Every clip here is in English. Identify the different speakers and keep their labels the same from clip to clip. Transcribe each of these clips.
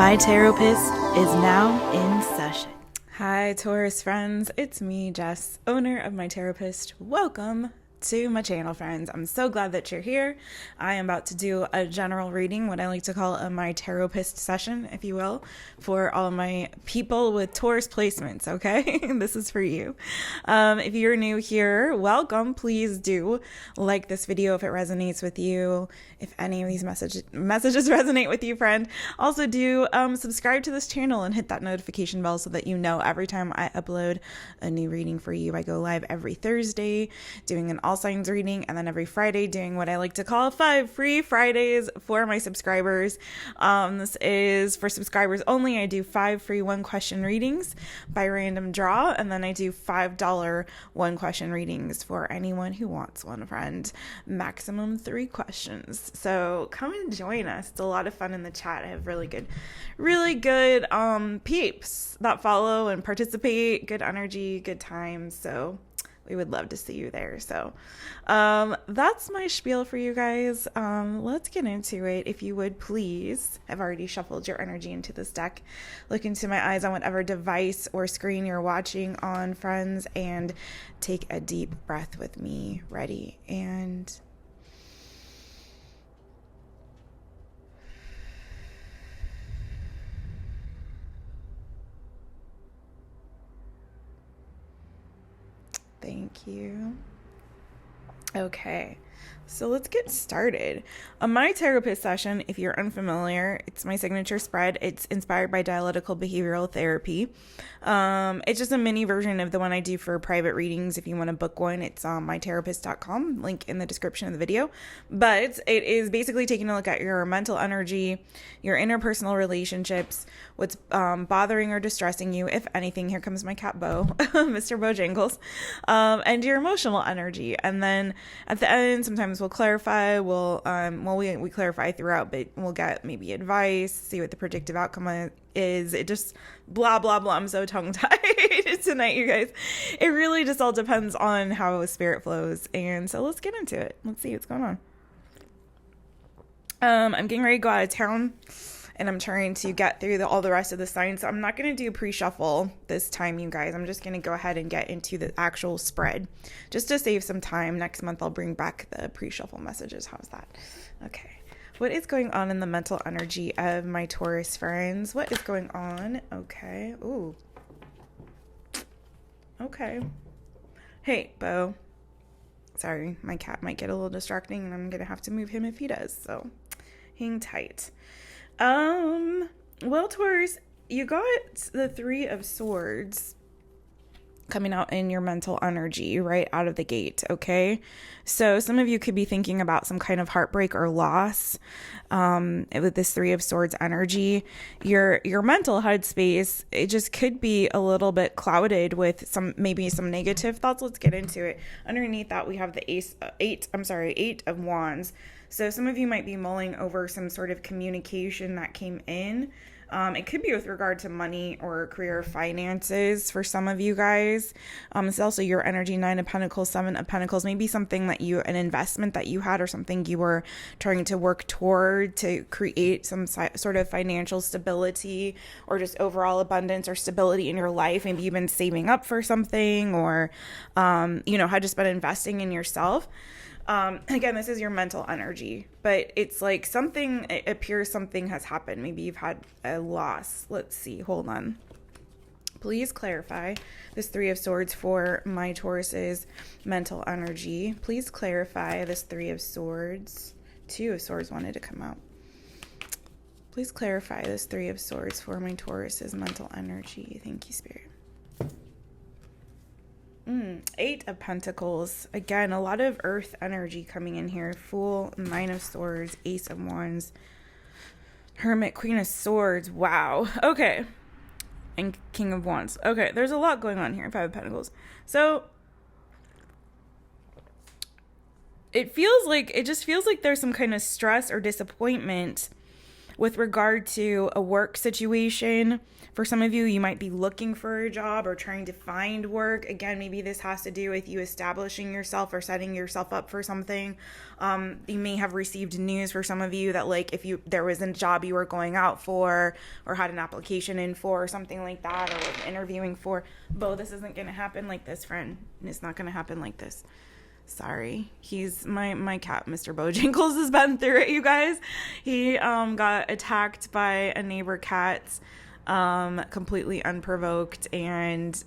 Speaker 1: My Taropist is now in session.
Speaker 2: Hi, Taurus friends. It's me, Jess, owner of My Taropist. Welcome to my channel, friends. I'm so glad that you're here. I am about to do a general reading, what I like to call a My Taropist session, if you will, for all my people with Taurus placements, okay? This is for you. If you're new here, welcome. Please do like this video if it resonates with you. If any of these messages resonate with you, friend. Also do subscribe to this channel and hit that notification bell so that you know every time I upload a new reading for you. I go live every Thursday doing an all signs reading, and then every Friday doing what I like to call 5 free Fridays for my subscribers. This is for subscribers only. I do 5 free 1-question readings by random draw, and then I do $5 1-question readings for anyone who wants one, friend. Maximum 3 questions. So come and join us. It's a lot of fun in the chat. I have really good peeps that follow and participate. Good energy, good times. So we would love to see you there. So that's my spiel for you guys. Let's get into it. If you would please, I've already shuffled your energy into this deck. Look into my eyes on whatever device or screen you're watching on, friends, and take a deep breath with me. Ready? And thank you. Okay, so let's get started. A My Taropist session, if you're unfamiliar, it's my signature spread. It's inspired by dialectical behavioral therapy. It's just a mini version of the one I do for private readings. If you want to book one, it's on mytherapist.com, link in the description of the video. But it is basically taking a look at your mental energy, your interpersonal relationships, what's bothering or distressing you, if anything. Here comes my cat Bo, Mr. BOJANGLES, and your emotional energy. And then at the end, sometimes we'll clarify. We clarify throughout, but we'll get maybe advice, see what the predictive outcome is. It just blah blah blah. I'm so tongue tied tonight, you guys. It really just all depends on how spirit flows. And so let's get into it. Let's see what's going on. I'm getting ready to go out of town, and I'm trying to get through all the rest of the signs. So I'm not going to do pre-shuffle this time, you guys. I'm just going to go ahead and get into the actual spread just to save some time. Next month, I'll bring back the pre-shuffle messages. How's that? Okay. What is going on in the mental energy of my Taurus friends? What is going on? Okay. Ooh. Okay. Hey, Bo. Sorry, my cat might get a little distracting, and I'm going to have to move him if he does. So hang tight. Well, Taurus, you got the 3 of Swords coming out in your mental energy right out of the gate, okay? So some of you could be thinking about some kind of heartbreak or loss with this 3 of Swords energy. Your mental headspace, it just could be a little bit clouded with maybe some negative thoughts. Let's get into it. Underneath that, we have the 8 of Wands. So some of you might be mulling over some sort of communication that came in. It could be with regard to money or career finances for some of you guys. It's also your energy, 9 of Pentacles, 7 of Pentacles, maybe something that an investment that you had or something you were trying to work toward to create some sort of financial stability or just overall abundance or stability in your life. Maybe you've been saving up for something or, had just been investing in yourself. Again, this is your mental energy, but it's like it appears something has happened. Maybe you've had a loss. Let's see. Hold on. Please clarify this 3 of Swords for my Taurus's mental energy. Please clarify this 3 of Swords. 2 of Swords wanted to come out. Please clarify this 3 of Swords for my Taurus's mental energy. Thank you, Spirit. 8 of Pentacles. Again, a lot of earth energy coming in here. Fool, 9 of Swords, Ace of Wands, Hermit, Queen of Swords. Wow. Okay. And King of Wands. Okay, there's a lot going on here. 5 of Pentacles. So it just feels like there's some kind of stress or disappointment With regard to a work situation, for some of you, you might be looking for a job or trying to find work. Again, maybe this has to do with you establishing yourself or setting yourself up for something. You may have received news for some of you that like if there was a job you were going out for or had an application in for or something like that, or was interviewing for. Bo, this isn't going to happen like this, friend. It's not going to happen like this. Sorry. He's my cat, Mr. Bojangles, has been through it, you guys. He got attacked by a neighbor cat, completely unprovoked, and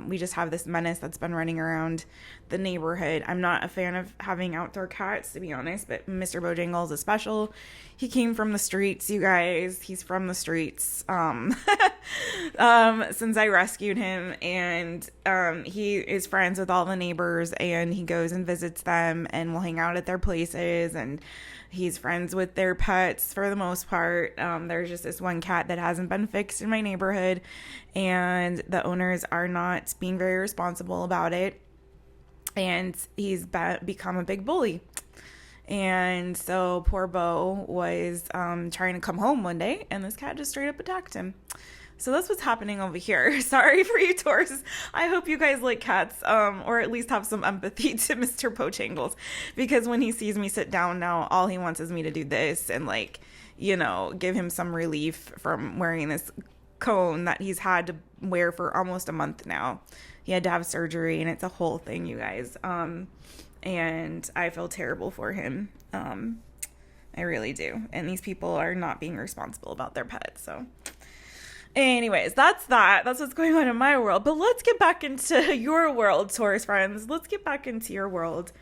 Speaker 2: we just have this menace that's been running around the neighborhood. I'm not a fan of having outdoor cats, to be honest, but Mr. Bojangles is special. He came from the streets, you guys. He's from the streets since I rescued him, and he is friends with all the neighbors, and he goes and visits them and will hang out at their places, and he's friends with their pets for the most part. There's just this one cat that hasn't been fixed in my neighborhood, and the owners are not being very responsible about it. And he's become a big bully. And so poor Bo was trying to come home one day, and this cat just straight up attacked him. So that's what's happening over here. Sorry for you, Taurus. I hope you guys like cats, or at least have some empathy to Mr. Bojangles, because when he sees me sit down now, all he wants is me to do this and like, you know, give him some relief from wearing this cone that he's had to wear for almost a month now. He had to have surgery, and it's a whole thing, you guys. And I feel terrible for him. I really do. And these people are not being responsible about their pets. So anyways, that's what's going on in my world. But let's get back into your world, Taurus friends. Let's get back into your world.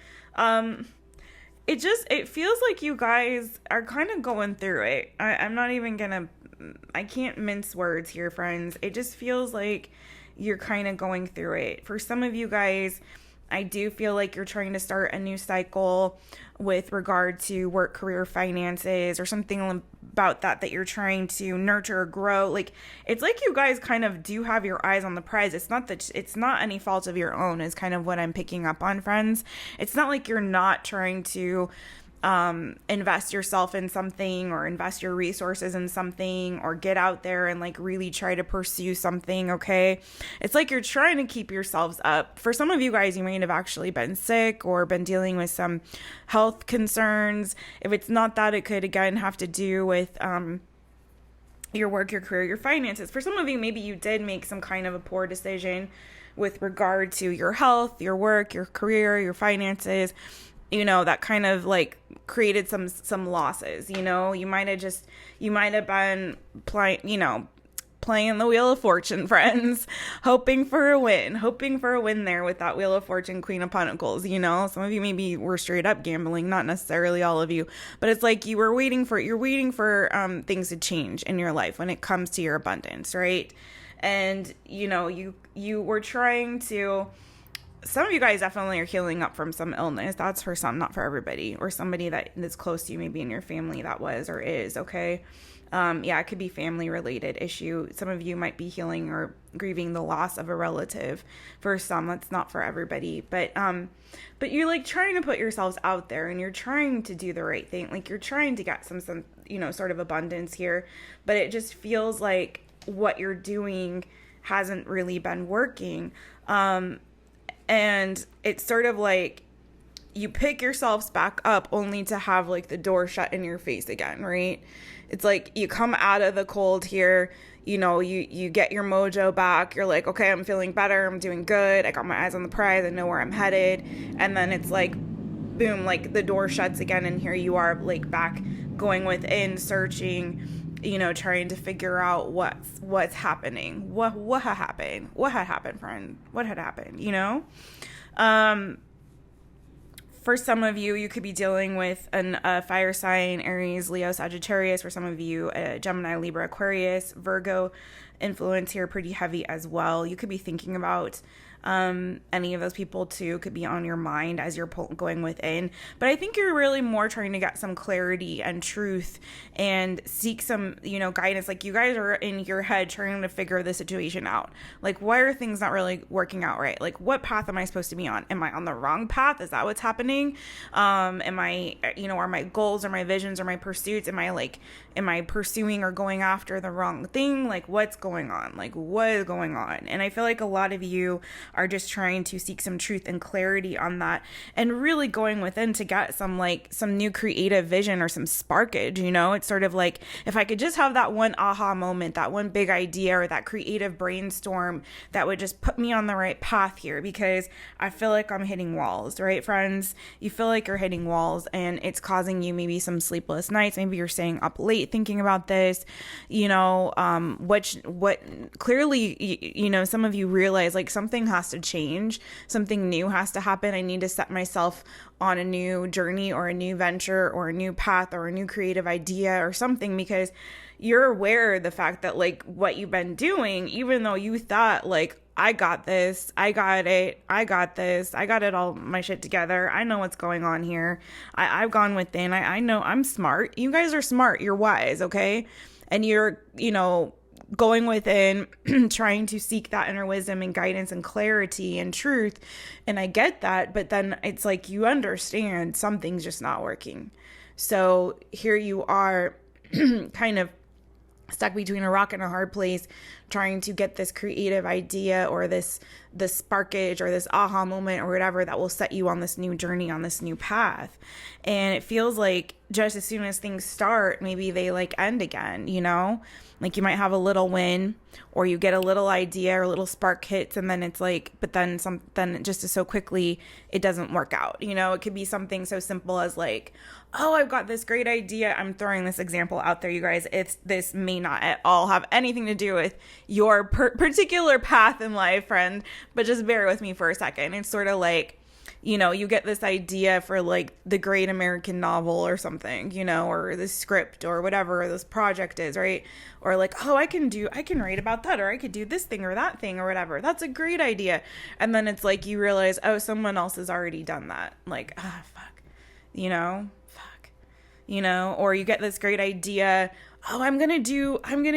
Speaker 2: It feels like you guys are kind of going through it. I'm not even gonna, I can't mince words here, friends. It just feels like you're kind of going through it. For some of you guys, I do feel like you're trying to start a new cycle with regard to work, career, finances, or something about that you're trying to nurture or grow. Like, it's like you guys kind of do have your eyes on the prize. It's not any fault of your own, is kind of what I'm picking up on, friends. It's not like you're not trying to invest yourself in something or invest your resources in something or get out there and like really try to pursue something. Okay. It's like you're trying to keep yourselves up. For some of you guys, you might have actually been sick or been dealing with some health concerns. If it's not that, it could again have to do with, your work, your career, your finances. For some of you, maybe you did make some kind of a poor decision with regard to your health, your work, your career, your finances. You know, that kind of like created some losses. You know, you might have been playing the Wheel of Fortune, friends, hoping for a win there with that Wheel of Fortune, Queen of Pentacles. You know, some of you maybe were straight up gambling, not necessarily all of you, but it's like you're waiting for things to change in your life when it comes to your abundance, right? And you know, you were trying to. Some of you guys definitely are healing up from some illness. That's for some, not for everybody. Or somebody that's close to you, maybe in your family that was or is, okay? It could be family-related issue. Some of you might be healing or grieving the loss of a relative. For some, that's not for everybody. But you're like trying to put yourselves out there, and you're trying to do the right thing. Like you're trying to get some sort of abundance here. But it just feels like what you're doing hasn't really been working. And it's sort of like you pick yourselves back up only to have like the door shut in your face again, right? It's like you come out of the cold here, you know, you get your mojo back. You're like, okay, I'm feeling better. I'm doing good. I got my eyes on the prize. I know where I'm headed. And then it's like, boom, like the door shuts again. And here you are like back going within, searching, you know, trying to figure out what's happening. What had happened? What had happened, friend? What had happened, you know? For some of you, you could be dealing with a fire sign, Aries, Leo, Sagittarius. For some of you, Gemini, Libra, Aquarius, Virgo influence here pretty heavy as well. You could be thinking about Any of those people too could be on your mind as you're going within. But I think you're really more trying to get some clarity and truth and seek some, guidance. Like, you guys are in your head trying to figure the situation out. Like, why are things not really working out right? Like, what path am I supposed to be on? Am I on the wrong path? Is that what's happening? Am I, are my goals or my visions or my pursuits, am I pursuing or going after the wrong thing? Like, what's going on? Like, what is going on? And I feel like a lot of you are just trying to seek some truth and clarity on that, and really going within to get some new creative vision or some sparkage. It's sort of like, if I could just have that one aha moment, that one big idea, or that creative brainstorm that would just put me on the right path here, because I feel like I'm hitting walls, right, friends? You feel like you're hitting walls, and it's causing you maybe some sleepless nights. Maybe you're staying up late thinking about this, what clearly, some of you realize, like, something has to change, something new has to happen. I need to set myself on a new journey or a new venture or a new path or a new creative idea or something, because you're aware of the fact that, like, what you've been doing, even though you thought, like, I got this, I got it all, my shit together, I know what's going on here, I've gone within, I know I'm smart. You guys are smart, you're wise, okay? And you're, going within, trying to seek that inner wisdom and guidance and clarity and truth. And I get that, but then it's like, you understand something's just not working. So here you are kind of stuck between a rock and a hard place, trying to get this creative idea or this sparkage or this aha moment or whatever that will set you on this new journey, on this new path. And it feels like just as soon as things start, maybe they end again, like you might have a little win, or you get a little idea or a little spark hits, and then it's like, but then just so quickly it doesn't work out. It could be something so simple as like, oh, I've got this great idea. I'm throwing this example out there, you guys. This may not at all have anything to do with your particular path in life, friend, but just bear with me for a second. It's sort of like, you get this idea for like the great American novel or something, or the script or whatever this project is, right? Or like, oh, I can write about that, or I could do this thing or that thing or whatever. That's a great idea. And then it's like, you realize, oh, someone else has already done that. Like, fuck, or you get this great idea. Oh, I'm going to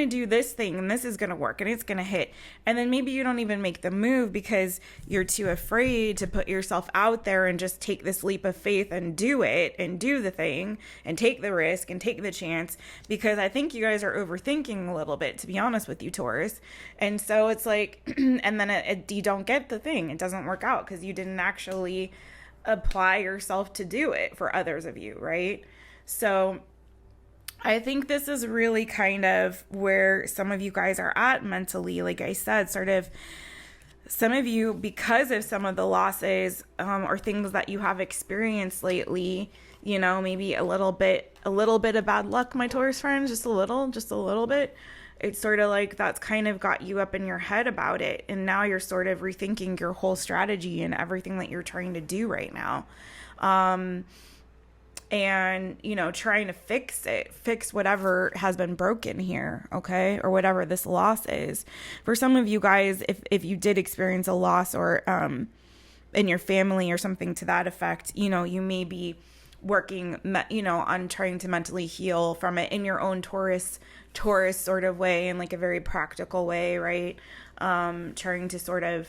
Speaker 2: do this thing, and this is going to work, and it's going to hit. And then maybe you don't even make the move because you're too afraid to put yourself out there and just take this leap of faith and do it and do the thing and take the risk and take the chance, because I think you guys are overthinking a little bit, to be honest with you, Taurus. And so it's like, and then you don't get the thing. It doesn't work out because you didn't actually apply yourself to do it for others of you, right? So I think this is really kind of where some of you guys are at mentally. Like I said, sort of some of you, because of some of the losses or things that you have experienced lately, maybe a little bit of bad luck, my Taurus friends, just a little bit. It's sort of like that's kind of got you up in your head about it. And now you're sort of rethinking your whole strategy and everything that you're trying to do right now. And, trying to fix whatever has been broken here, okay? Or whatever this loss is. For some of you guys, if you did experience a loss or in your family or something to that effect, you may be working, on trying to mentally heal from it in your own Taurus sort of way, in like a very practical way, right? Trying to sort of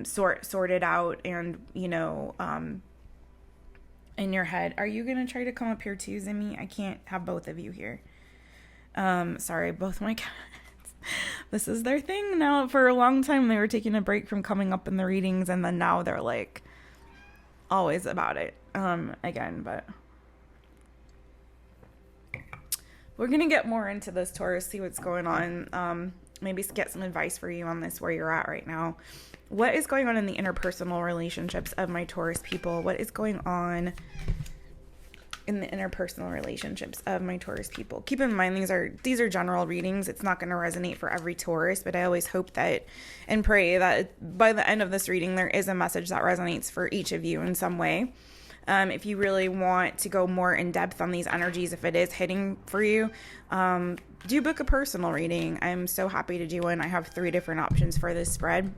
Speaker 2: sort it out and, in your head. Are you going to try to come up here too, Zimmy? I can't have both of you here. Sorry, both my cats. This is their thing now. For a long time, they were taking a break from coming up in the readings, and then now they're like always about it again. But we're going to get more into this, Taurus, see what's going on. Maybe get some advice for you on this, where you're at right now. What is going on in the interpersonal relationships of my Taurus people? What is going on in the interpersonal relationships of my Taurus people? Keep in mind, these are general readings. It's not going to resonate for every Taurus, but I always hope that and pray that by the end of this reading, there is a message that resonates for each of you in some way. If you really want to go more in depth on these energies, if it is hitting for you, do book a personal reading. I'm so happy to do one. I have 3 different options for this spread.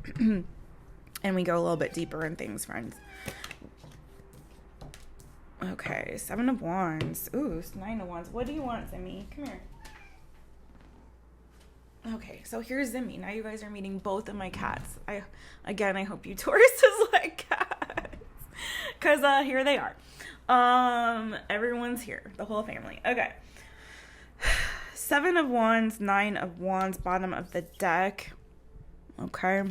Speaker 2: and we go a little bit deeper in things, friends. Okay, 7 of Wands. Ooh, 9 of Wands. What do you want, Zimmy? Come here. Okay, so here's Zimmy. Now you guys are meeting both of my cats. I hope you Tauruses like cats. Because here they are. Everyone's here. The whole family. Okay. 7 of Wands, 9 of Wands, bottom of the deck. Okay.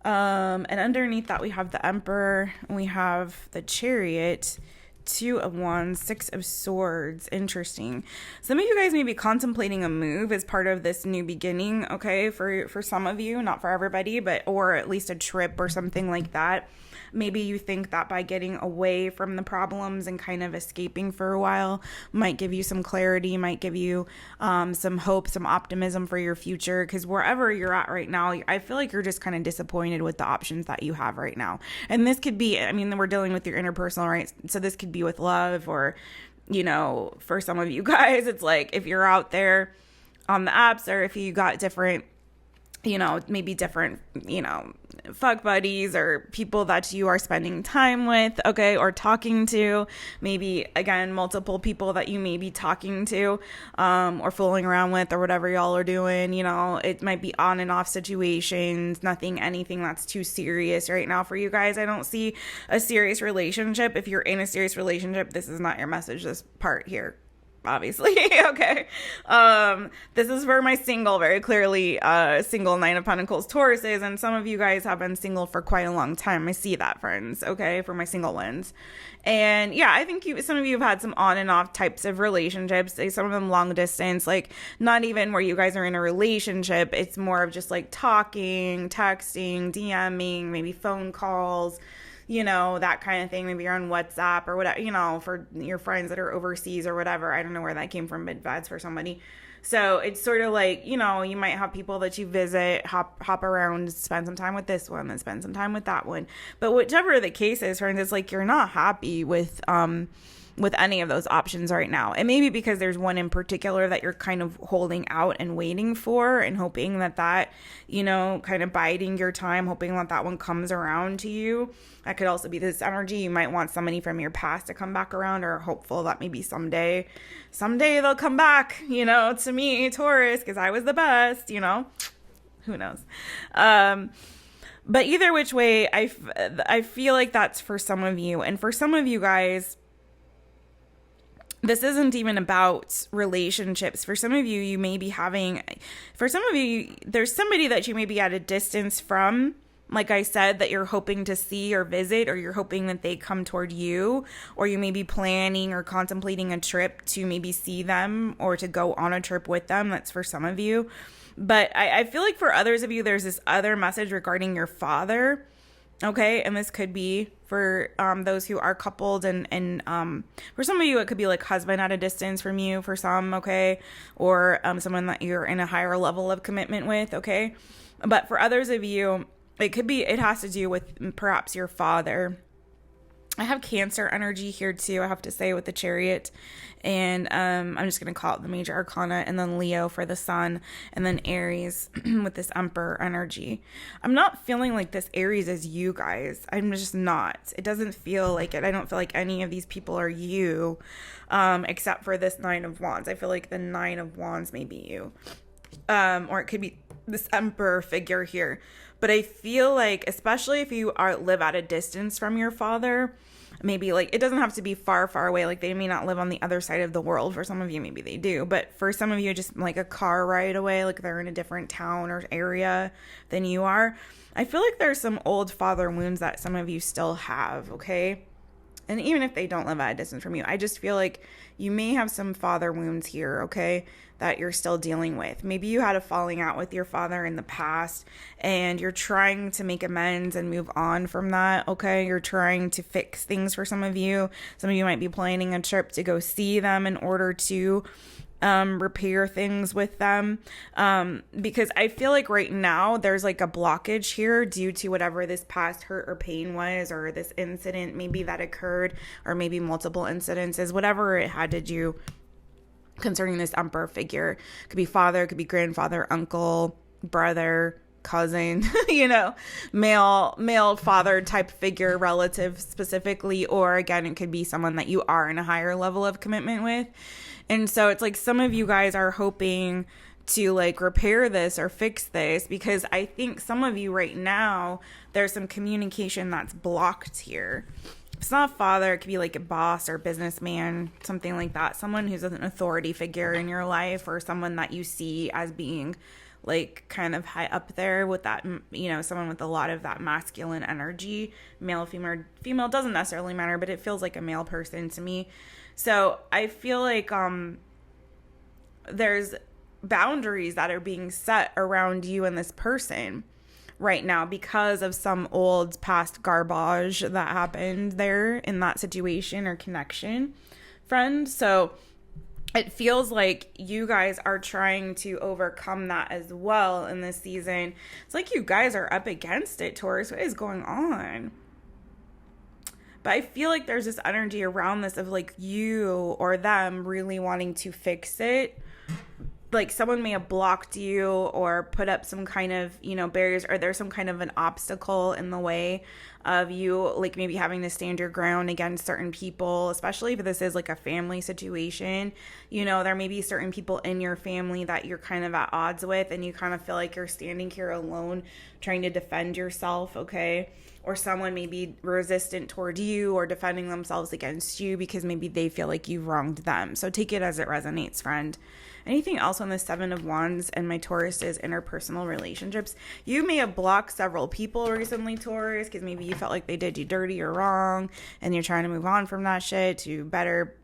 Speaker 2: And underneath that we have the Emperor, and we have the Chariot, 2 of Wands, 6 of Swords. Interesting. Some of you guys may be contemplating a move as part of this new beginning, okay? For some of you, not for everybody, or at least a trip or something like that. Maybe you think that by getting away from the problems and kind of escaping for a while might give you some clarity, might give you some hope, some optimism for your future. Because wherever you're at right now, I feel like you're just kind of disappointed with the options that you have right now. And this could be, I mean, we're dealing with your interpersonal, right? So this could be with love, or, you know, for some of you guys, it's like if you're out there on the apps, or if you got different, you know, maybe different, you know, fuck buddies or people that you are spending time with, okay, or talking to, maybe, again, multiple people that you may be talking to, or fooling around with, or whatever y'all are doing, you know, it might be on and off situations, anything that's too serious right now for you guys. I don't see a serious relationship. If you're in a serious relationship, this is not your message, this part here. Obviously. Okay. This is for my single, very clearly, single 9 of Pentacles Tauruses, and some of you guys have been single for quite a long time. I see that, friends. Okay. For my single ones. And yeah, I think some of you have had some on and off types of relationships, some of them long distance, like not even where you guys are in a relationship. It's more of just like talking, texting, DMing, maybe phone calls, you know, that kind of thing. Maybe you're on WhatsApp or whatever, you know, for your friends that are overseas or whatever. I don't know where that came from, but that's for somebody. So it's sort of like, you know, you might have people that you visit, hop around, spend some time with this one, then spend some time with that one. But whichever the case is, friends, it's like you're not happy with any of those options right now. And maybe because there's one in particular that you're kind of holding out and waiting for and hoping that, you know, kind of biding your time, hoping that one comes around to you. That could also be this energy. You might want somebody from your past to come back around, or hopeful that maybe someday they'll come back, you know, to me, Taurus, because I was the best, you know, who knows? But either which way, I feel like that's for some of you. And for some of you guys, this isn't even about relationships. For some of you, you may be there's somebody that you may be at a distance from, like I said, that you're hoping to see or visit, or you're hoping that they come toward you, or you may be planning or contemplating a trip to maybe see them or to go on a trip with them. That's for some of you. But I feel like for others of you, there's this other message regarding your father. Okay, and this could be for those who are coupled, and for some of you, it could be like husband at a distance from you for some, okay, or someone that you're in a higher level of commitment with, okay. But for others of you, it has to do with perhaps your father. I have Cancer energy here too, I have to say, with the Chariot. And I'm just going to call it the Major Arcana, and then Leo for the Sun, and then Aries with this Emperor energy. I'm not feeling like this Aries is you guys. I'm just not. It doesn't feel like it. I don't feel like any of these people are you, except for this 9 of Wands. I feel like the 9 of Wands may be you. Or it could be this Emperor figure here. But I feel like, especially if you live at a distance from your father, maybe like it doesn't have to be far away. Like they may not live on the other side of the world. For some of you, maybe they do. But for some of you, just like a car ride away, like they're in a different town or area than you are. I feel like there's some old father wounds that some of you still have, okay? And even if they don't live at a distance from you, I just feel like you may have some father wounds here, okay, that you're still dealing with. Maybe you had a falling out with your father in the past and you're trying to make amends and move on from that, okay? You're trying to fix things for some of you. Some of you might be planning a trip to go see them in order to repair things with them, because I feel like right now there's like a blockage here due to whatever this past hurt or pain was, or this incident maybe that occurred, or maybe multiple incidences, whatever it had to do concerning this Emperor figure. Could be father, could be grandfather, uncle, brother, cousin, male father type figure, relative specifically, or again, it could be someone that you are in a higher level of commitment with. And so it's like some of you guys are hoping to like repair this or fix this, because I think some of you right now, there's some communication that's blocked here. If it's not a father, it could be like a boss or businessman, something like that. Someone who's an authority figure in your life, or someone that you see as being like kind of high up there with that, someone with a lot of that masculine energy. Male, female doesn't necessarily matter, but it feels like a male person to me. So I feel like there's boundaries that are being set around you and this person right now because of some old past garbage that happened there in that situation or connection, friend. So it feels like you guys are trying to overcome that as well in this season. It's like you guys are up against it, Taurus. What is going on? But I feel like there's this energy around this of like you or them really wanting to fix it. Like someone may have blocked you or put up some kind of, barriers, or there's some kind of an obstacle in the way of you, like maybe having to stand your ground against certain people, especially if this is like a family situation. There may be certain people in your family that you're kind of at odds with, and you kind of feel like you're standing here alone trying to defend yourself, okay? Or someone may be resistant toward you or defending themselves against you because maybe they feel like you've wronged them. So take it as it resonates, friend. Anything else on the Seven of Wands and my Taurus's interpersonal relationships? You may have blocked several people recently, Taurus, because maybe you felt like they did you dirty or wrong, and you're trying to move on from that shit to better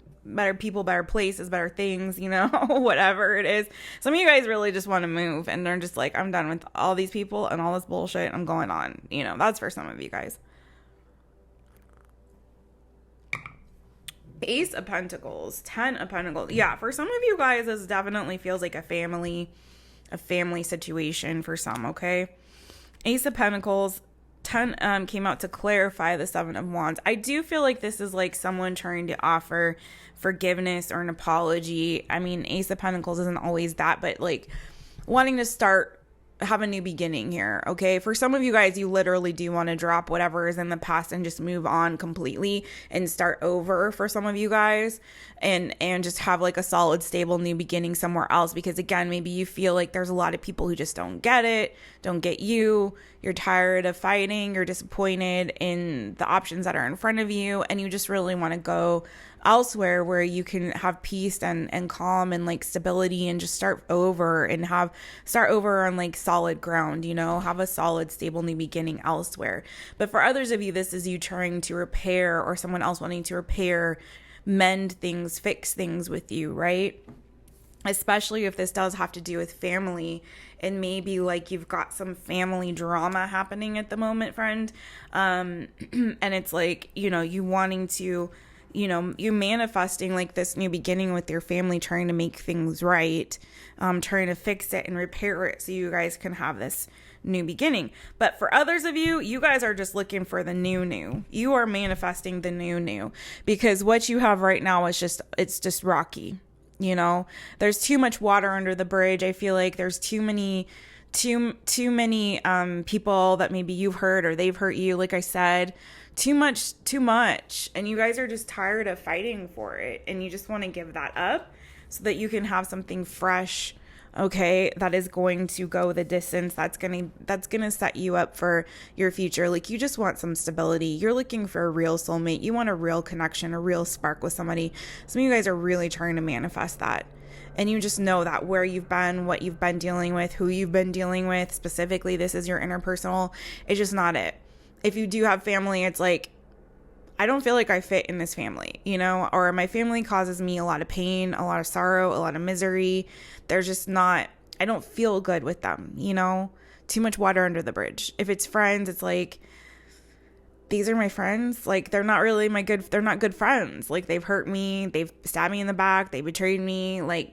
Speaker 2: people, better places, better things, whatever it is. Some of you guys really just want to move, and they're just like, I'm done with all these people and all this bullshit. I'm going on. That's for some of you guys. Ace of Pentacles, 10 of Pentacles. Yeah, for some of you guys, this definitely feels like a family situation for some, okay? Ace of Pentacles, 10 came out to clarify the Seven of Wands. I do feel like this is like someone trying to offer forgiveness or an apology. I mean, Ace of Pentacles isn't always that, but like wanting to have a new beginning here, okay? For some of you guys, you literally do want to drop whatever is in the past and just move on completely and start over for some of you guys, and just have like a solid, stable new beginning somewhere else, because again, maybe you feel like there's a lot of people who just don't get you, you're tired of fighting, you're disappointed in the options that are in front of you, and you just really want to go elsewhere where you can have peace and calm and like stability, and just start over on like solid ground, have a solid, stable new beginning elsewhere. But for others of you, this is you trying to repair, or someone else wanting to repair, mend things, fix things with you, right? Especially if this does have to do with family, and maybe like you've got some family drama happening at the moment, friend. And it's like, you wanting to, you manifesting like this new beginning with your family, trying to make things right, trying to fix it and repair it so you guys can have this new beginning. But for others of you, you guys are just looking for the new. You are manifesting the new, because what you have right now is it's just rocky. There's too much water under the bridge. I feel like there's too many people that maybe you've hurt or they've hurt you. Like I said, too much, and you guys are just tired of fighting for it, and you just want to give that up so that you can have something fresh, okay, that is going to go the distance, that's gonna set you up for your future. Like, you just want some stability. You're looking for a real soulmate. You want a real connection, a real spark with somebody. Some of you guys are really trying to manifest that. And you just know that where you've been, what you've been dealing with, who you've been dealing with, specifically, this is your interpersonal, it's just not it. If you do have family, it's like, I don't feel like I fit in this family, or my family causes me a lot of pain, a lot of sorrow, a lot of misery. There's just not, I don't feel good with them, too much water under the bridge. If it's friends, it's like, these are my friends. Like, they're not good friends. Like, they've hurt me. They've stabbed me in the back. They betrayed me. Like,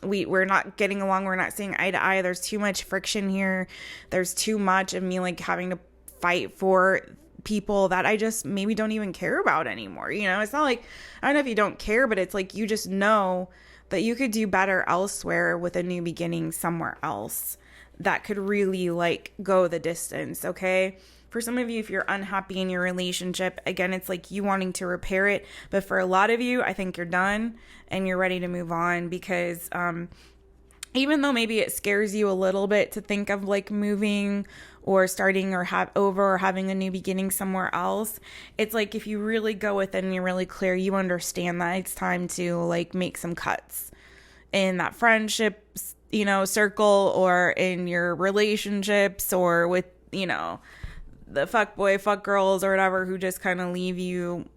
Speaker 2: we're not getting along. We're not seeing eye to eye. There's too much friction here. There's too much of me like having to fight for people that I just maybe don't even care about anymore. It's not like, I don't know if you don't care, but it's like, you just know that you could do better elsewhere with a new beginning somewhere else. that could really like go the distance, okay? For some of you, if you're unhappy in your relationship, again, it's like you wanting to repair it. But for a lot of you, I think you're done and you're ready to move on, because even though maybe it scares you a little bit to think of like moving or starting or having a new beginning somewhere else, it's like if you really go within and you're really clear, you understand that it's time to like make some cuts in that friendship, circle, or in your relationships, or with, the fuck boy, fuck girls, or whatever, who just kind of leave you,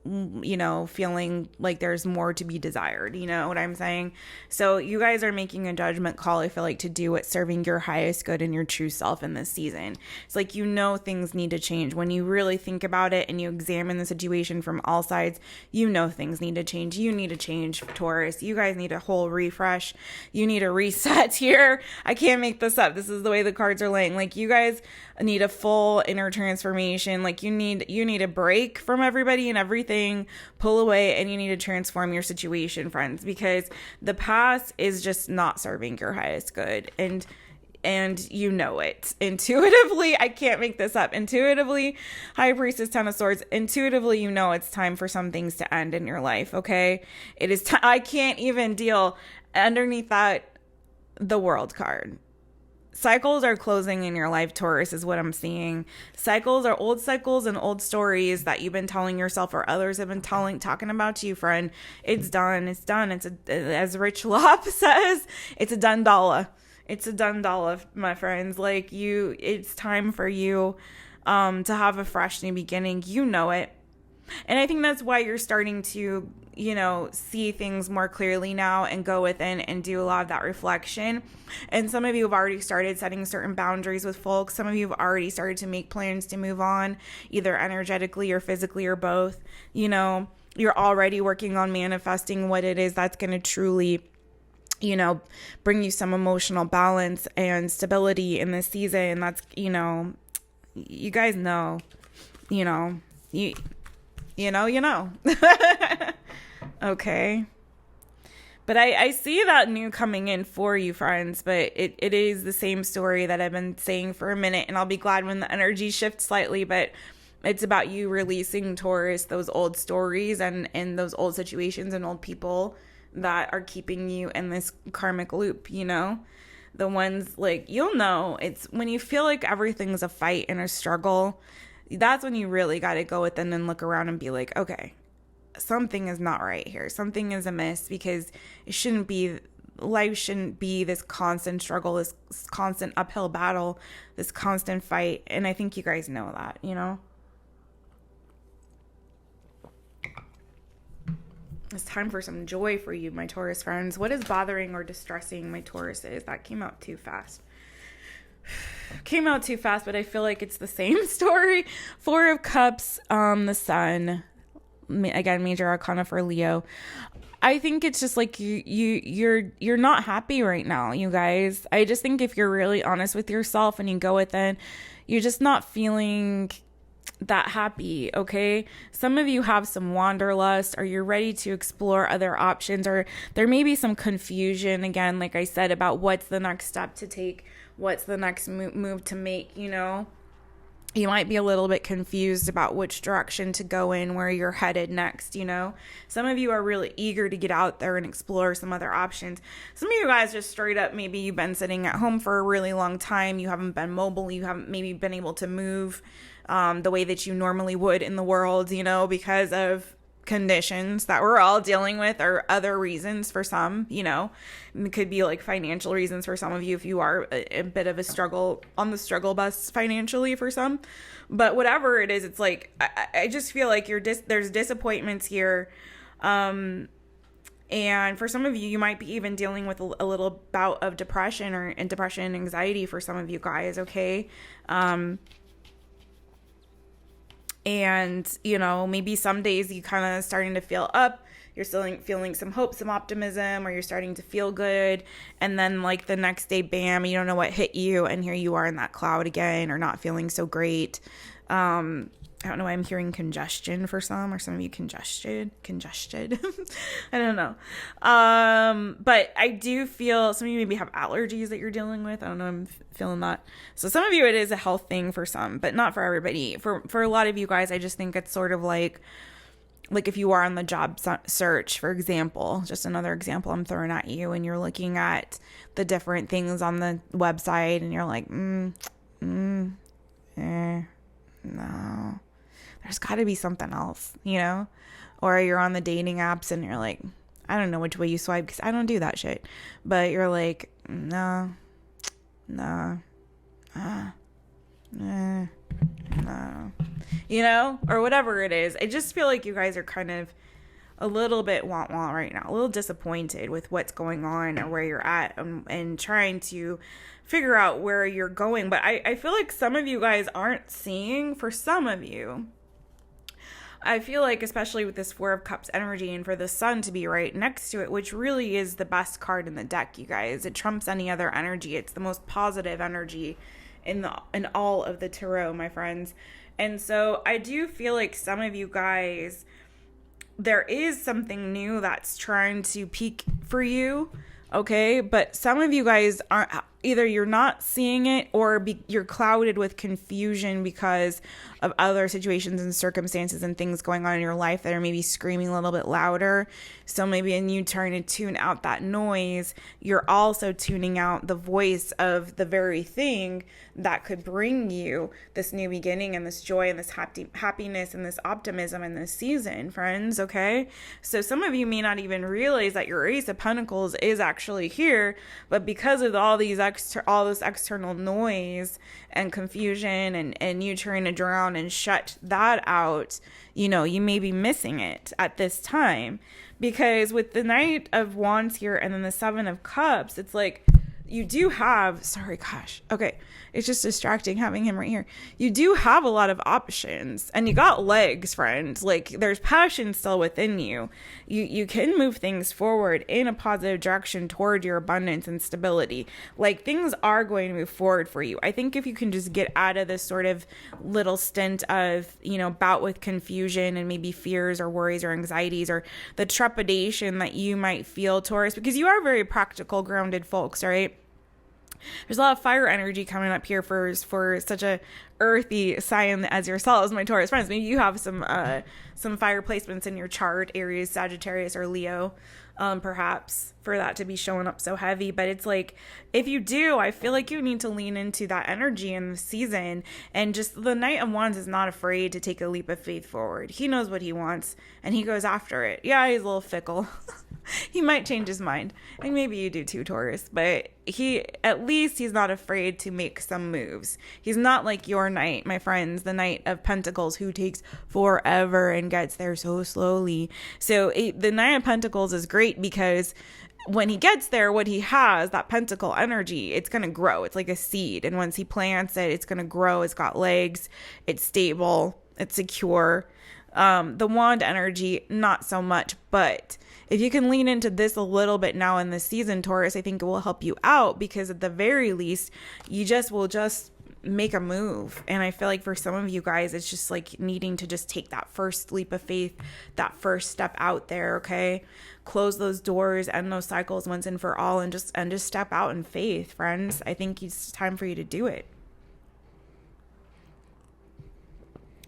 Speaker 2: feeling like there's more to be desired. You know what I'm saying? So you guys are making a judgment call, I feel like, to do what's serving your highest good and your true self in this season. It's like, things need to change. When you really think about it and you examine the situation from all sides, things need to change. You need to change, Taurus. You guys need a whole refresh. You need a reset here. I can't make this up. This is the way the cards are laying. Like, you guys need a full inner transformation. Like, you need a break from everybody and everything, pull away, and you need to transform your situation, friends, because the past is just not serving your highest good, and you know it intuitively. I can't make this up. Intuitively, High Priestess, Ten of Swords, intuitively, it's time for some things to end in your life. Okay, it is I can't even deal. Underneath that, the World card. Cycles are closing in your life, Taurus, is what I'm seeing. Cycles are old cycles and old stories that you've been telling yourself, or others have been talking about you, friend. It's done. It's done. As Rich Lop says, it's a done dollar. It's a done dollar, my friends. Like, it's time for you to have a fresh new beginning. You know it. And I think that's why you're starting to, see things more clearly now and go within and do a lot of that reflection. And some of you have already started setting certain boundaries with folks. Some of you have already started to make plans to move on, either energetically or physically or both. You're already working on manifesting what it is that's going to truly, bring you some emotional balance and stability in this season. That's, you guys know, Okay. But I see that new coming in for you, friends. But it is the same story that I've been saying for a minute. And I'll be glad when the energy shifts slightly. But it's about you releasing, Taurus, those old stories and those old situations and old people that are keeping you in this karmic loop, The ones, like, it's when you feel like everything's a fight and a struggle. That's when you really got to go within and look around and be like, okay, something is not right here. Something is amiss, because life shouldn't be this constant struggle, this constant uphill battle, this constant fight. And I think you guys know that, It's time for some joy for you, my Taurus friends. What is bothering or distressing my Tauruses? That came out too fast. But I feel like it's the same story. Four of Cups, the Sun, again, major arcana for Leo. I think it's just like you're not happy right now, you guys. I just think if you're really honest with yourself and you go within, you're just not feeling that happy, okay? Some of you have some wanderlust, or you're ready to explore other options, or there may be some confusion, again, like I said, about what's the next step to take, what's the next move to make, You might be a little bit confused about which direction to go in, where you're headed next, Some of you are really eager to get out there and explore some other options. Some of you guys just straight up, maybe you've been sitting at home for a really long time. You haven't been mobile. You haven't maybe been able to move the way that you normally would in the world, because of conditions that we're all dealing with, or other reasons for some, It could be like financial reasons for some of you if you are a bit of a struggle on the struggle bus financially for some. But whatever it is, it's like I just feel like there's disappointments here. And for some of you, you might be even dealing with a little bout of depression and anxiety for some of you guys, okay? And, maybe some days you kind of starting to feel up, you're still feeling some hope, some optimism, or you're starting to feel good. And then like the next day, bam, you don't know what hit you. And here you are in that cloud again, or not feeling so great. I don't know why I'm hearing congestion for some, or some of you congested. I don't know. But I do feel some of you maybe have allergies that you're dealing with. I don't know. I'm feeling that. So some of you, it is a health thing for some, but not for everybody. For a lot of you guys, I just think it's sort of like if you are on the job search, for example, just another example I'm throwing at you, and you're looking at the different things on the website and you're like, no, there's got to be something else, or you're on the dating apps and you're like, I don't know which way you swipe because I don't do that shit, but you're like, no, or whatever it is. I just feel like you guys are kind of a little bit wah right now, a little disappointed with what's going on or where you're at, and trying to figure out where you're going. But I feel like some of you guys aren't seeing, for some of you, I feel like, especially with this Four of Cups energy, and for the Sun to be right next to it, which really is the best card in the deck, you guys. It trumps any other energy. It's the most positive energy in all of the tarot, my friends. And so I do feel like some of you guys, there is something new that's trying to peak for you, okay? But some of you guys aren't, either you're not seeing it, or you're clouded with confusion because of other situations and circumstances and things going on in your life that are maybe screaming a little bit louder. So maybe in you trying to tune out that noise, you're also tuning out the voice of the very thing that could bring you this new beginning and this joy and this happiness and this optimism in this season, friends, okay? So some of you may not even realize that your Ace of Pentacles is actually here, but because of all this external noise and confusion and you trying to drown and shut that out, you may be missing it at this time. Because with the Knight of Wands here and then the Seven of Cups, it's like you do have, it's just distracting having him right here. You do have a lot of options, and you got legs, friend. Like, there's passion still within you. You can move things forward in a positive direction toward your abundance and stability. Like, things are going to move forward for you. I think if you can just get out of this sort of little stint of, bout with confusion and maybe fears or worries or anxieties or the trepidation that you might feel, Taurus, because you are very practical, grounded folks, right? There's a lot of fire energy coming up here for such a earthy sign as yourselves, my Taurus friends. Maybe you have some fire placements in your chart, Aries, Sagittarius, or Leo, perhaps, for that to be showing up so heavy. But it's like, if you do, I feel like you need to lean into that energy in the season. And just the Knight of Wands is not afraid to take a leap of faith forward. He knows what he wants, and he goes after it. Yeah, he's a little fickle. He might change his mind, and maybe you do too, Taurus, but at least he's not afraid to make some moves. He's not like your knight, my friends, the Knight of Pentacles, who takes forever and gets there so slowly. So the Knight of Pentacles is great because when he gets there, what he has, that pentacle energy, it's going to grow. It's like a seed, and once he plants it, it's going to grow. It's got legs, it's stable, it's secure. The wand energy, not so much, but if you can lean into this a little bit now in this season, Taurus, I think it will help you out, because at the very least, you will just make a move. And I feel like for some of you guys, it's just like needing to just take that first leap of faith, that first step out there, okay? Close those doors, end those cycles once and for all, and just step out in faith, friends. I think it's time for you to do it.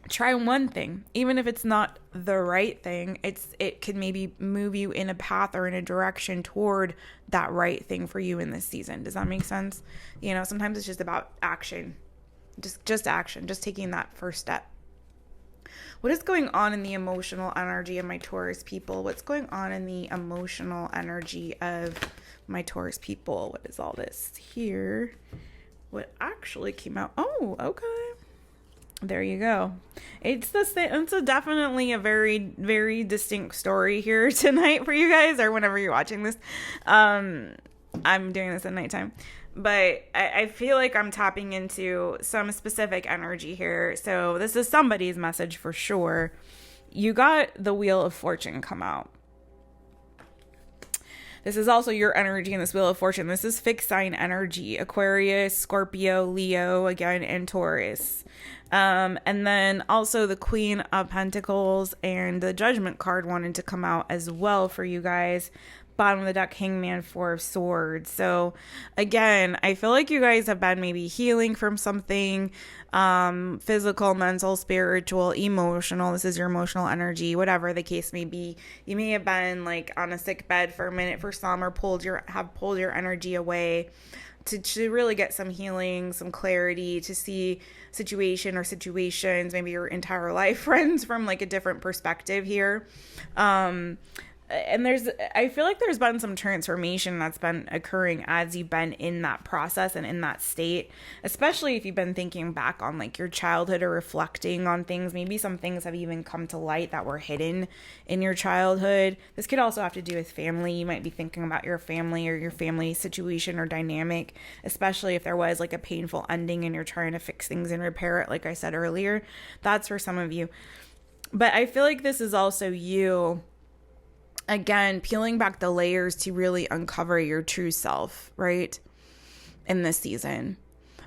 Speaker 2: Try one thing, even if it's not the right thing. It could maybe move you in a path or in a direction toward that right thing for you in this season. Does that make sense? Sometimes it's just about action, just action, just taking that first step. What is going on in the emotional energy of my Taurus people? What's going on in the emotional energy of my Taurus people? What is all this here? What actually came out? Oh, okay. There you go. It's definitely a very, very distinct story here tonight for you guys, or whenever you're watching this. I'm doing this at nighttime, but I feel like I'm tapping into some specific energy here. So this is somebody's message for sure. You got the Wheel of Fortune come out. This is also your energy in this Wheel of Fortune. This is fixed sign energy. Aquarius, Scorpio, Leo, again, and Taurus. And then also the Queen of Pentacles and the Judgment card wanted to come out as well for you guys. Bottom of the deck, Hangman, Four of Swords. So again, I feel like you guys have been maybe healing from something, physical, mental, spiritual, emotional. This is your emotional energy, whatever the case may be. You may have been like on a sick bed for a minute for some, or pulled your energy away to really get some healing, some clarity, to see situation or situations, maybe your entire life, friends, from like a different perspective here. And I feel like there's been some transformation that's been occurring as you've been in that process and in that state, especially if you've been thinking back on like your childhood or reflecting on things. Maybe some things have even come to light that were hidden in your childhood. This could also have to do with family. You might be thinking about your family or your family situation or dynamic, especially if there was like a painful ending and you're trying to fix things and repair it, like I said earlier. That's for some of you. But I feel like this is also you, again, peeling back the layers to really uncover your true self, right? In this season.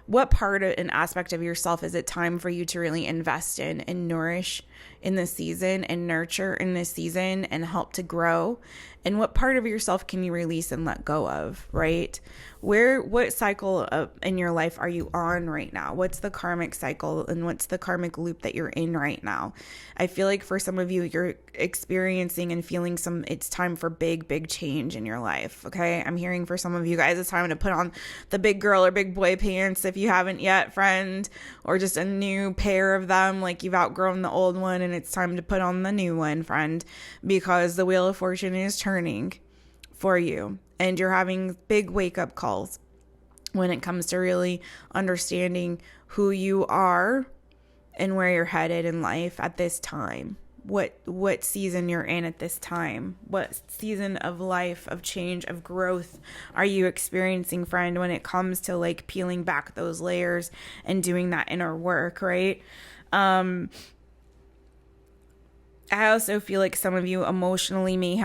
Speaker 2: What part of an aspect of yourself is it time for you to really invest in and nourish in this season and nurture in this season and help to grow? And what part of yourself can you release and let go of, right? What cycle in your life are you on right now? What's the karmic cycle and what's the karmic loop that you're in right now? I feel like for some of you, you're experiencing and feeling it's time for big change in your life, okay? I'm hearing for some of you guys, it's time to put on the big girl or big boy pants if you haven't yet, friend, or just a new pair of them, like you've outgrown the old one and it's time to put on the new one, friend, because the Wheel of Fortune is turning for you. And you're having big wake-up calls when it comes to really understanding who you are and where you're headed in life at this time. What season you're in at this time. What season of life, of change, of growth are you experiencing, friend, when it comes to like peeling back those layers and doing that inner work, right? I also feel like some of you emotionally may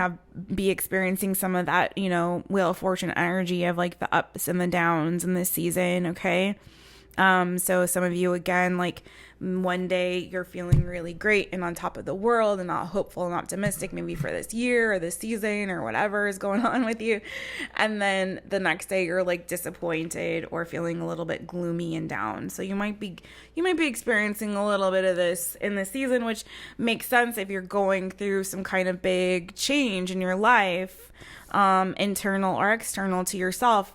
Speaker 2: be experiencing some of that, Wheel of Fortune energy of like the ups and the downs in this season, okay? So some of you, again, like one day you're feeling really great and on top of the world and all hopeful and optimistic, maybe for this year or this season or whatever is going on with you. And then the next day you're like disappointed or feeling a little bit gloomy and down. So you might be experiencing a little bit of this in this season, which makes sense if you're going through some kind of big change in your life, internal or external to yourself.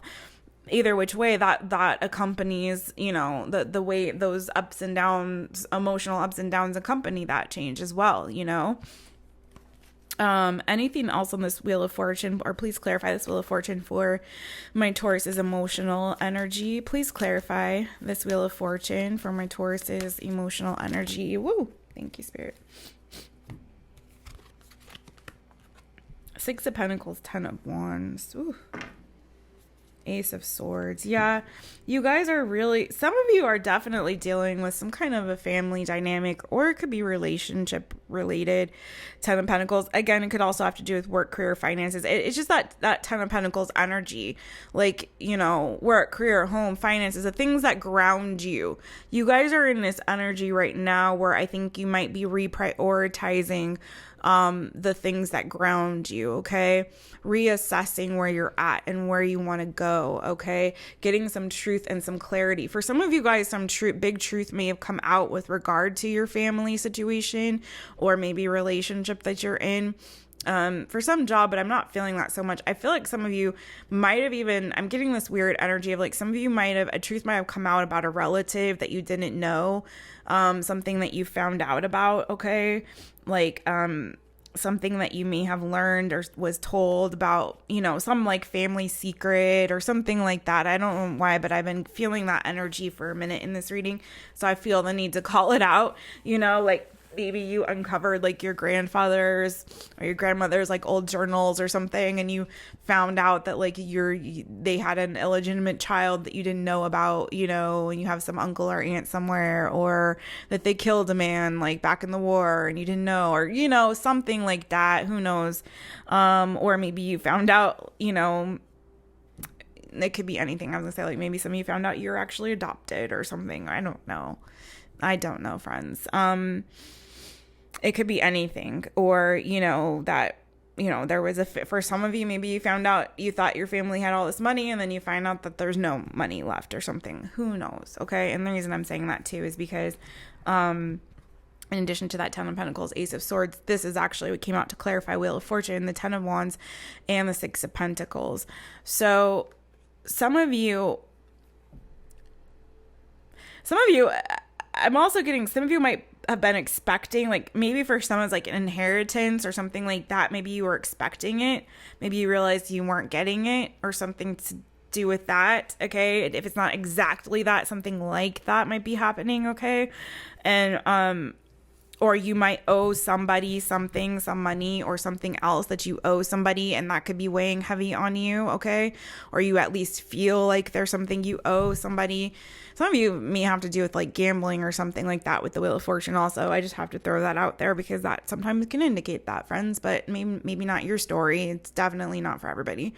Speaker 2: Either which way, that accompanies, the way those ups and downs, emotional ups and downs accompany that change as well, Anything else on this Wheel of Fortune, or please clarify this Wheel of Fortune for my Taurus's emotional energy. Please clarify this Wheel of Fortune for my Taurus's emotional energy. Woo! Thank you, Spirit. Six of Pentacles, Ten of Wands. Ooh. Ace of Swords. Yeah, you guys are really, some of you are definitely dealing with some kind of a family dynamic, or it could be relationship related. Ten of Pentacles. Again, it could also have to do with work, career, finances. It's just that Ten of Pentacles energy, like, work, career, home, finances, the things that ground you. You guys are in this energy right now where I think you might be reprioritizing the things that ground you, okay? Reassessing where you're at and where you want to go, okay? Getting some truth and some clarity. For some of you guys, some big truth may have come out with regard to your family situation or maybe relationship that you're in. For some job, but I'm not feeling that so much. I feel like some of you might have I'm getting this weird energy of like some of you a truth might have come out about a relative that you didn't know, something that you found out about, okay? Like, something that you may have learned or was told about, some like family secret or something like that. I don't know why, but I've been feeling that energy for a minute in this reading. So I feel the need to call it out, like maybe you uncovered like your grandfather's or your grandmother's like old journals or something, and you found out that like they had an illegitimate child that you didn't know about, you know, and you have some uncle or aunt somewhere, or that they killed a man like back in the war and you didn't know, or, you know, something like that. Who knows? Or maybe you found out, you know, it could be anything. I was gonna say, like, maybe some of you found out you're actually adopted or something. I don't know, friends. It could be anything. Or, you know, that, you know, there was for some of you, maybe you found out, you thought your family had all this money, and then you find out that there's no money left or something. Who knows? Okay. And the reason I'm saying that too is because, in addition to that 10 of Pentacles, Ace of Swords, this is actually what came out to clarify Wheel of Fortune, the 10 of Wands, and the 6 of Pentacles. So some of you, I'm also getting, some of you might have been expecting, like, maybe for some it's like an inheritance or something like that. Maybe you were expecting it. Maybe you realized you weren't getting it, or something to do with that. Okay. If it's not exactly that, something like that might be happening. Okay. And, or you might owe somebody something, some money or something else that you owe somebody, and that could be weighing heavy on you, okay? Or you at least feel like there's something you owe somebody. Some of you may have to do with like gambling or something like that with the Wheel of Fortune also. I just have to throw that out there because that sometimes can indicate that, friends, but maybe not your story. It's definitely not for everybody.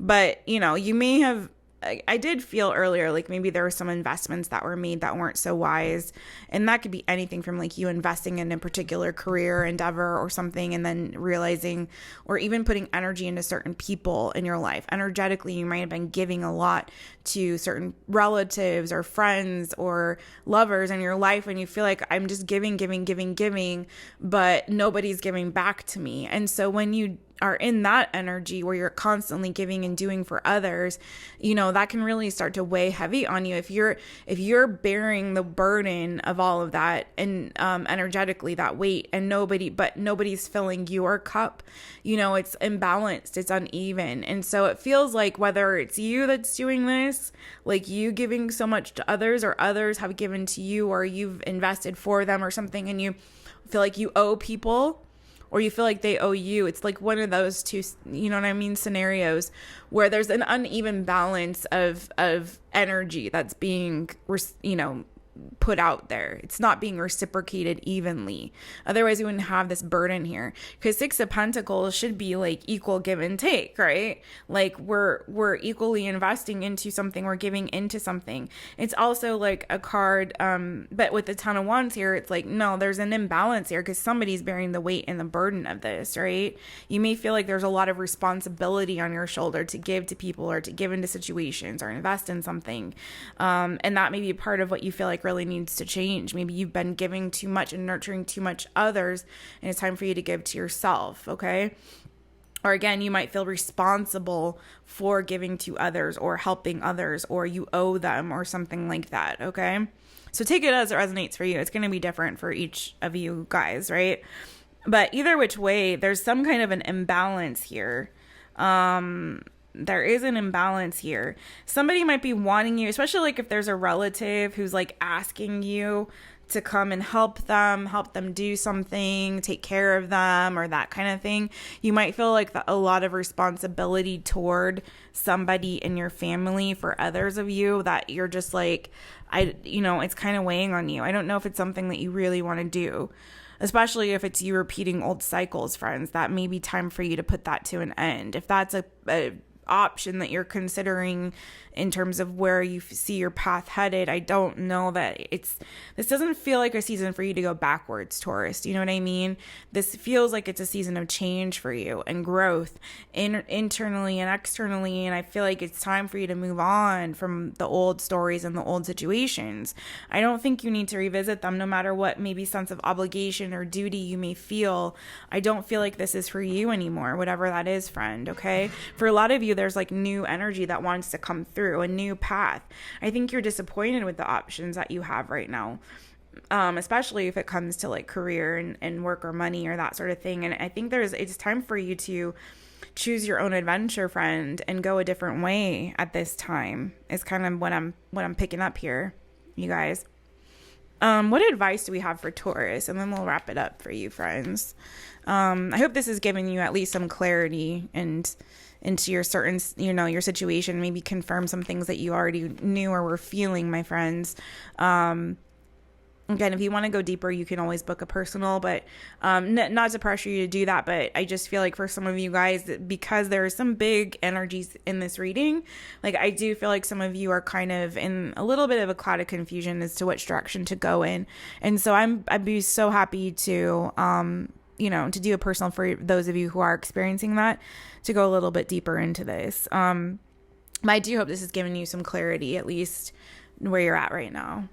Speaker 2: But, you know, you may have, I did feel earlier like maybe there were some investments that were made that weren't so wise. And that could be anything from like you investing in a particular career endeavor or something, and then realizing, or even putting energy into certain people in your life. Energetically, you might have been giving a lot to certain relatives or friends or lovers in your life, and you feel like, I'm just giving, but nobody's giving back to me. And so when you are in that energy where you're constantly giving and doing for others, you know, that can really start to weigh heavy on you. If you're bearing the burden of all of that, and energetically that weight, and nobody's filling your cup, you know, it's imbalanced, it's uneven. And so it feels like whether it's you that's doing this, like you giving so much to others, or others have given to you, or you've invested for them or something, and you feel like you owe people, or you feel like they owe you. It's like one of those two, you know what I mean, scenarios where there's an uneven balance of energy that's being, you know, put out there. It's not being reciprocated evenly. Otherwise, we wouldn't have this burden here. Because 6 of Pentacles should be like equal give and take, right? Like we're equally investing into something, we're giving into something. It's also like a card, but with the 10 of Wands here, it's like, no, there's an imbalance here because somebody's bearing the weight and the burden of this, right? You may feel like there's a lot of responsibility on your shoulder to give to people, or to give into situations, or invest in something. And that may be part of what you feel like really needs to change. Maybe you've been giving too much and nurturing too much others, and it's time for you to give to yourself, okay? Or again, you might feel responsible for giving to others or helping others, or you owe them or something like that, okay? So take it as it resonates for you. It's going to be different for each of you guys, right? But either which way, there's some kind of an imbalance here. There is an imbalance here. Somebody might be wanting you, especially like if there's a relative who's like asking you to come and help them do something, take care of them, or that kind of thing. You might feel like a lot of responsibility toward somebody in your family for others of you, that you're just like, it's kind of weighing on you. I don't know if it's something that you really want to do. Especially if it's you repeating old cycles, friends. That may be time for you to put that to an end. If that's a option that you're considering in terms of where you see your path headed, I don't know that this doesn't feel like a season for you to go backwards, Taurus. You know what I mean? This feels like it's a season of change for you and growth internally and externally. And I feel like it's time for you to move on from the old stories and the old situations. I don't think you need to revisit them, no matter what maybe sense of obligation or duty you may feel. I don't feel like this is for you anymore, whatever that is, friend. Okay. For a lot of you, there's like new energy that wants to come through, a new path. I think you're disappointed with the options that you have right now, especially if it comes to like career and work or money or that sort of thing. And I think it's time for you to choose your own adventure, friend, and go a different way at this time. Is kind of what I'm picking up here, you guys. What advice do we have for Taurus? And then we'll wrap it up for you, friends. I hope this has given you at least some clarity and into your certain, your situation, maybe confirm some things that you already knew or were feeling, my friends. Again, if you want to go deeper, you can always book a personal, but not to pressure you to do that. But I just feel like for some of you guys, because there are some big energies in this reading, like I do feel like some of you are kind of in a little bit of a cloud of confusion as to which direction to go in. And so I'd be so happy to, to do a personal for those of you who are experiencing that, to go a little bit deeper into this. But I do hope this has given you some clarity, at least where you're at right now.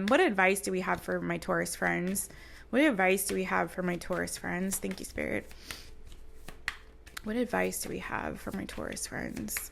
Speaker 2: What advice do we have for my Taurus friends? What advice do we have for my Taurus friends? Thank you, Spirit. What advice do we have for my Taurus friends?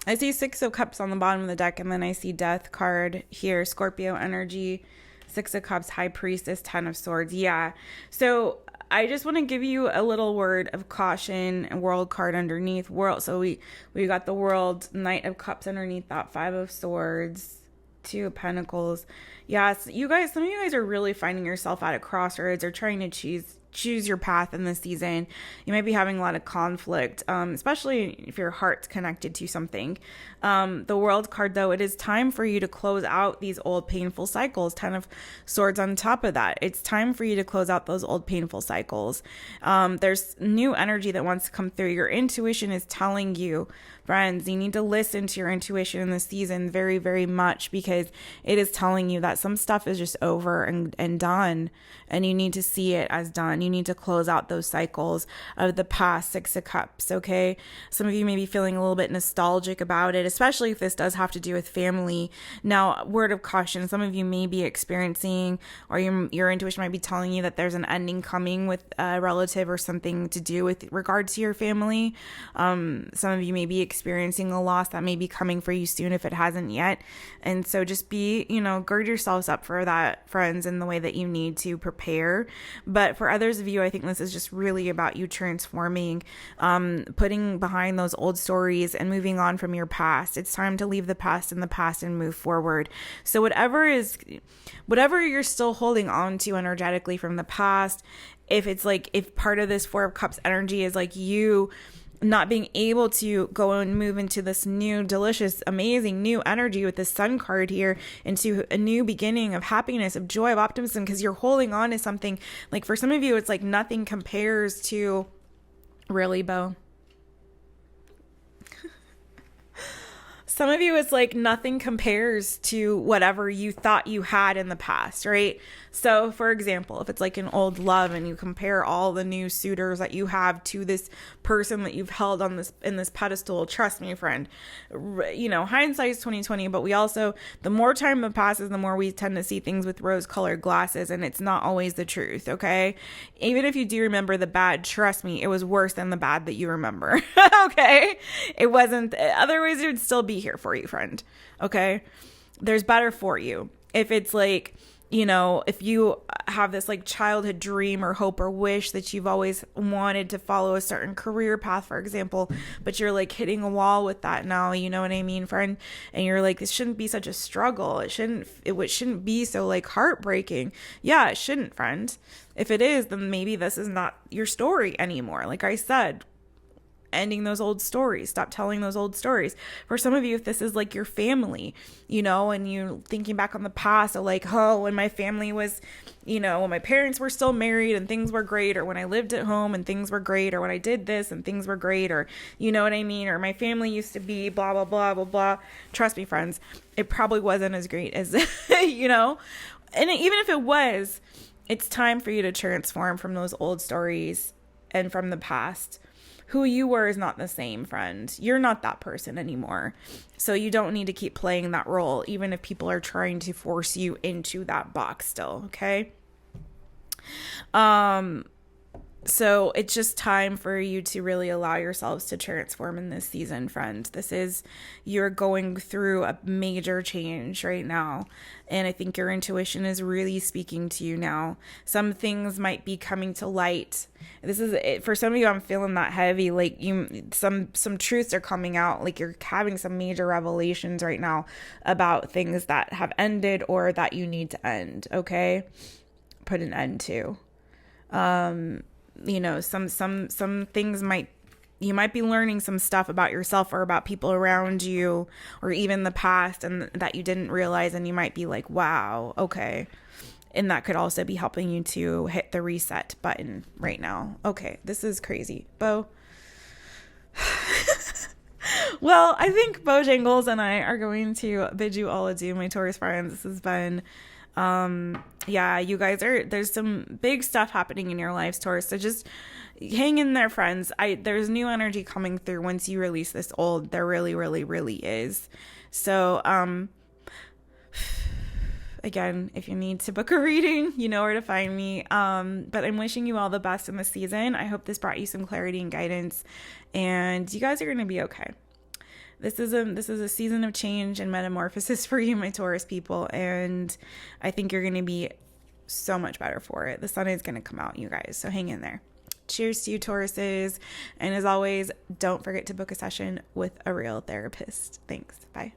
Speaker 2: I see 6 of Cups on the bottom of the deck, and then I see Death card here, Scorpio energy, 6 of Cups, High Priestess, 10 of Swords. Yeah. So I just want to give you a little word of caution, and World card underneath. World. So we got the World, Knight of Cups underneath that, 5 of Swords, 2 of Pentacles. Yes, you guys, some of you guys are really finding yourself at a crossroads or trying to choose your path in this season. You might be having a lot of conflict, especially if your heart's connected to something. The World card, though, it is time for you to close out these old painful cycles. 10 of Swords on top of that. It's time for you to close out those old painful cycles. There's new energy that wants to come through. Your intuition is telling you, friends, you need to listen to your intuition in this season very, very much, because it is telling you that some stuff is just over and done, and you need to see it as done. You need to close out those cycles of the past. 6 of Cups, okay? Some of you may be feeling a little bit nostalgic about it, especially if this does have to do with family. Now, word of caution, some of you may be experiencing, or your intuition might be telling you that there's an ending coming with a relative or something to do with regard to your family. Some of you may be experiencing a loss that may be coming for you soon if it hasn't yet. And so just be, gird yourselves up for that, friends, in the way that you need to prepare. But for others of you, I think this is just really about you transforming, putting behind those old stories and moving on from your past. It's time to leave the past in the past and move forward. So whatever you're still holding on to energetically from the past, if part of this 4 of Cups energy is like you not being able to go and move into this new, delicious, amazing new energy with the Sun card here, into a new beginning of happiness, of joy, of optimism, because you're holding on to something. Like for some of you, it's like nothing compares to, really, Bo? Some of you, it's like nothing compares to whatever you thought you had in the past, right? So, for example, if it's like an old love and you compare all the new suitors that you have to this person that you've held on in this pedestal, trust me, friend, hindsight is 2020, but we also, the more time that passes, the more we tend to see things with rose-colored glasses, and it's not always the truth, okay? Even if you do remember the bad, trust me, it was worse than the bad that you remember, okay? It wasn't, otherwise it would still be here for you, friend, okay? There's better for you. If it's like, if you have this like childhood dream or hope or wish that you've always wanted to follow a certain career path, for example, but you're like hitting a wall with that now, you know what I mean, friend? And you're like, this shouldn't be such a struggle. It shouldn't be so like heartbreaking. Yeah, it shouldn't, friend. If it is, then maybe this is not your story anymore. Like I said, ending those old stories, stop telling those old stories. For some of you, if this is like your family, and you thinking back on the past, or like, oh, when my family was, when my parents were still married and things were great, or when I lived at home and things were great, or when I did this and things were great, or you know what I mean, or my family used to be blah, blah, blah, blah, blah. Trust me, friends, it probably wasn't as great as, and even if it was, it's time for you to transform from those old stories and from the past. Who you were is not the same, friend. You're not that person anymore. So you don't need to keep playing that role, even if people are trying to force you into that box still, okay? So it's just time for you to really allow yourselves to transform in this season, friend. You're going through a major change right now. And I think your intuition is really speaking to you now. Some things might be coming to light. This is it. For some of you, I'm feeling that heavy. Like some truths are coming out. Like you're having some major revelations right now about things that have ended or that you need to end. Okay. Put an end to. Some things you might be learning some stuff about yourself or about people around you or even the past and that you didn't realize, and you might be like, wow, okay. And that could also be helping you to hit the reset button right now. Okay, this is crazy. Bo. Well, I think Bojangles and I are going to bid you all adieu, my Taurus friends. This has been you guys there's some big stuff happening in your lives, Taurus, so just hang in there, friends. There's new energy coming through once you release this old. There really, really, really is. So again, if you need to book a reading, you know where to find me. But I'm wishing you all the best in this season. I hope this brought you some clarity and guidance, and you guys are going to be okay. This is a season of change and metamorphosis for you, my Taurus people, and I think you're going to be so much better for it. The sun is going to come out, you guys, so hang in there. Cheers to you, Tauruses, and as always, don't forget to book a session with a real therapist. Thanks. Bye.